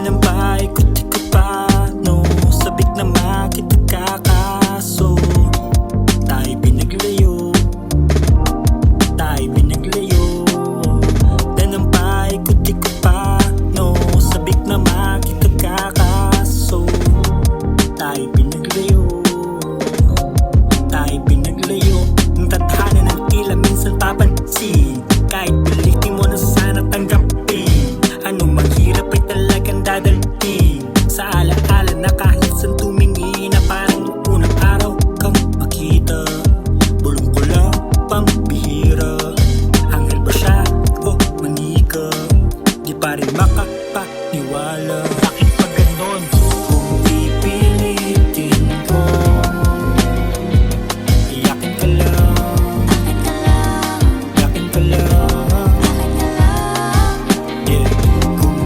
Ganun ba, ikot-ikot pa, no? Sabik na makikikaso. Tayo pinaglayo, tayo pinaglayo. Ganun ba, ikot-ikot pa, no? Sabik na makikikaso. Tayo pinaglayo, tayo pinaglayo. Ang tadhana ng tila minsan papansin. Kahit pilitin mo na sana tanggapin, anong mahirap ay talagang dadalhin. Sa alaala na kahit saan tumingin, na parang unang araw kang makita. Bulong ko lang pang bihira, anghel ba siya o manika? Di pa rin